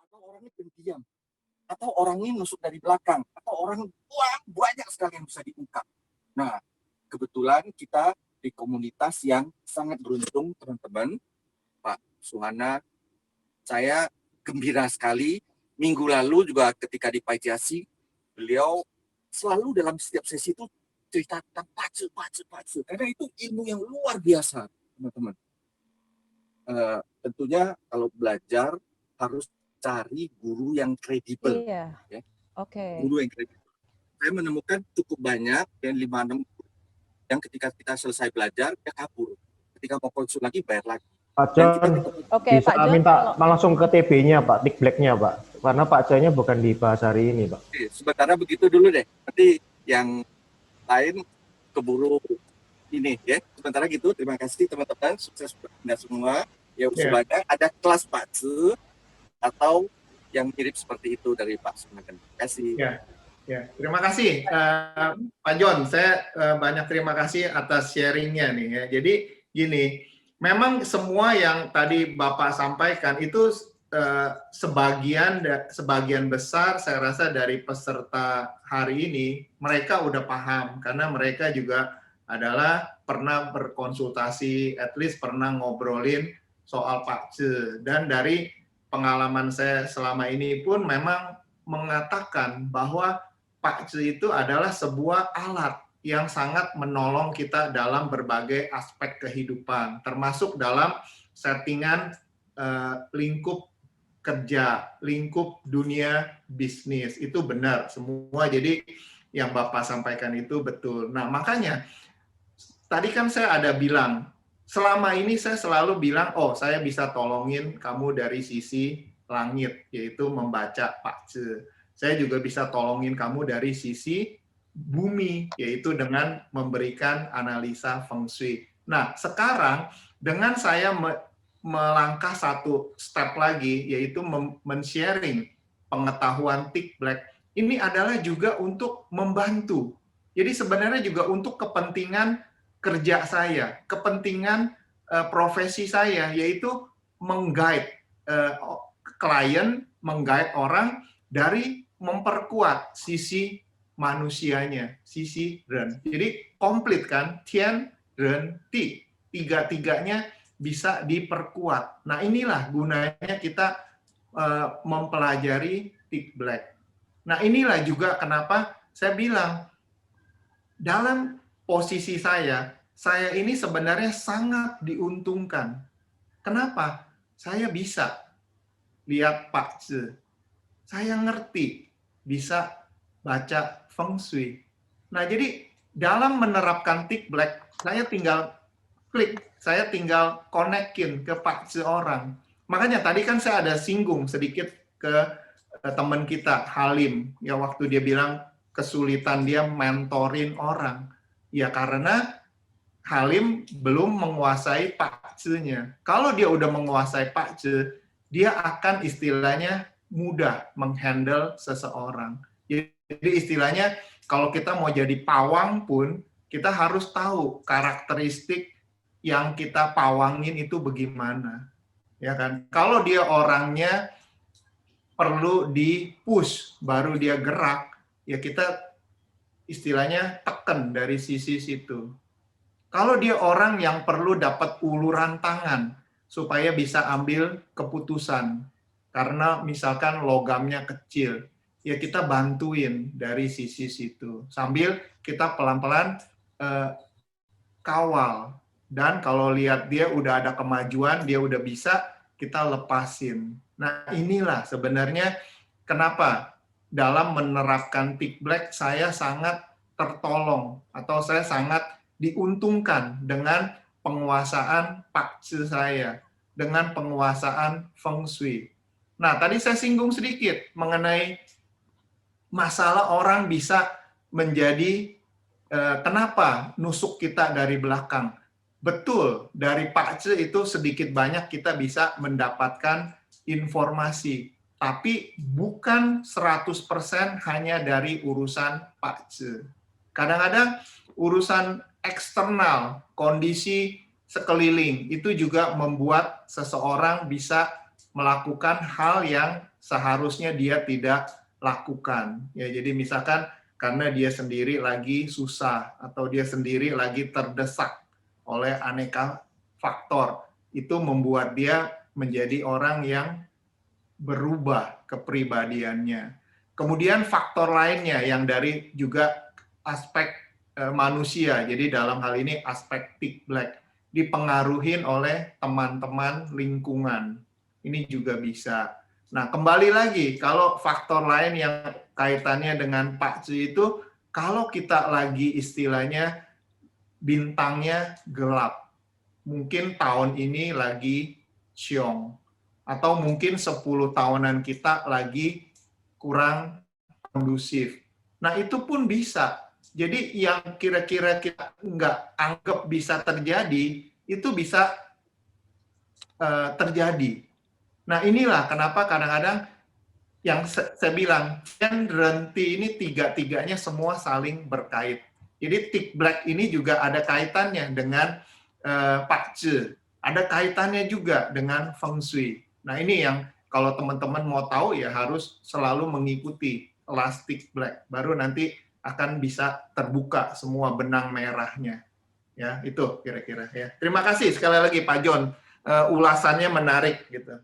atau orangnya pendiam, atau orangnya nusuk dari belakang, atau orang banyak sekali yang bisa diungkap. Nah, kebetulan kita di komunitas yang sangat beruntung, teman-teman. Pak Suhana, saya gembira sekali. Minggu lalu juga ketika di Pajasi, beliau selalu dalam setiap sesi itu cerita tentang pace. Karena itu ilmu yang luar biasa, teman-teman. Tentunya kalau belajar harus cari guru yang kredibel. Iya. Ya. Oke. Guru yang kredibel. Saya menemukan cukup banyak yang 5-6 yang ketika kita selesai belajar dia kabur. Ketika mau konsul lagi bayar lagi. Pak John, bisa Pak John, minta langsung ke TB-nya Pak, tick black-nya Pak, karena Pak John-nya bukan dibahas hari ini Pak. Oke, sementara begitu dulu deh. Nanti yang lain keburu ini ya. Sementara gitu, terima kasih teman-teman, sukses Anda semua. Ya sebanyak ada kelas pace atau yang mirip seperti itu dari Pak Sunagan. Terima kasih. Ya, terima kasih Pak John. Saya banyak terima kasih atas sharingnya nih ya. Jadi gini, memang semua yang tadi Bapak sampaikan itu sebagian besar saya rasa dari peserta hari ini mereka udah paham karena mereka juga adalah pernah berkonsultasi, at least pernah ngobrolin soal pace, dan dari pengalaman saya selama ini pun memang mengatakan bahwa pace itu adalah sebuah alat yang sangat menolong kita dalam berbagai aspek kehidupan, termasuk dalam settingan lingkup kerja, lingkup dunia bisnis. Itu benar semua. Jadi yang Bapak sampaikan itu betul. Nah, makanya tadi kan saya ada bilang, selama ini saya selalu bilang, oh saya bisa tolongin kamu dari sisi langit, yaitu membaca pace. Saya juga bisa tolongin kamu dari sisi bumi, yaitu dengan memberikan analisa feng shui. Nah, sekarang dengan saya melangkah satu step lagi, yaitu men-sharing pengetahuan tick black, ini adalah juga untuk membantu. Jadi sebenarnya juga untuk kepentingan kerja saya, kepentingan profesi saya, yaitu meng-guide klien, meng-guide orang dari memperkuat sisi manusianya, sisi Ren. Jadi komplit kan, Tian, Ren, Ti. Tiga-tiganya bisa diperkuat. Nah inilah gunanya kita mempelajari tick black. Nah inilah juga kenapa saya bilang, dalam posisi saya ini sebenarnya sangat diuntungkan. Kenapa? Saya bisa lihat pace. Saya ngerti, bisa baca feng shui. Nah, jadi dalam menerapkan tick black, saya tinggal klik, saya tinggal konekin ke pace orang. Makanya tadi kan saya ada singgung sedikit ke teman kita, Halim, ya waktu dia bilang kesulitan dia mentorin orang. Ya karena Halim belum menguasai pace-nya. Kalau dia udah menguasai pace, dia akan istilahnya mudah menghandle seseorang. Jadi istilahnya kalau kita mau jadi pawang pun, kita harus tahu karakteristik yang kita pawangin itu bagaimana. Ya kan? Kalau dia orangnya perlu di-push baru dia gerak, ya kita istilahnya tekan dari sisi situ. Kalau dia orang yang perlu dapat uluran tangan supaya bisa ambil keputusan, karena misalkan logamnya kecil, ya kita bantuin dari sisi situ. Sambil kita pelan-pelan kawal. Dan kalau lihat dia udah ada kemajuan, dia udah bisa, kita lepasin. Nah inilah sebenarnya kenapa dalam menerapkan tick black saya sangat tertolong atau saya sangat diuntungkan dengan penguasaan pace saya, dengan penguasaan feng shui. Nah, tadi saya singgung sedikit mengenai masalah orang bisa menjadi kenapa nusuk kita dari belakang. Betul, dari pace itu sedikit banyak kita bisa mendapatkan informasi, tapi bukan 100% hanya dari urusan pace. Kadang-kadang urusan eksternal, kondisi sekeliling, itu juga membuat seseorang bisa melakukan hal yang seharusnya dia tidak lakukan. Ya, jadi misalkan karena dia sendiri lagi susah atau dia sendiri lagi terdesak oleh aneka faktor, itu membuat dia menjadi orang yang berubah kepribadiannya. Kemudian faktor lainnya yang dari juga aspek manusia, jadi dalam hal ini aspek thick black, dipengaruhi oleh teman-teman lingkungan. Ini juga bisa. Nah, kembali lagi, kalau faktor lain yang kaitannya dengan Pak Ci itu, kalau kita lagi istilahnya bintangnya gelap, mungkin tahun ini lagi ciong, atau mungkin 10 tahunan kita lagi kurang kondusif. Nah, itu pun bisa. Jadi yang kira-kira kita nggak anggap bisa terjadi, itu bisa terjadi. Nah, inilah kenapa kadang-kadang yang saya bilang, yang renti ini tiga-tiganya semua saling berkait. Jadi thick black ini juga ada kaitannya dengan Pak Ci, ada kaitannya juga dengan Feng Shui. Nah, ini yang kalau teman-teman mau tahu ya harus selalu mengikuti kelas thick black, baru nanti akan bisa terbuka semua benang merahnya. Ya, itu kira-kira ya. Terima kasih sekali lagi Pak John. Ulasannya menarik gitu.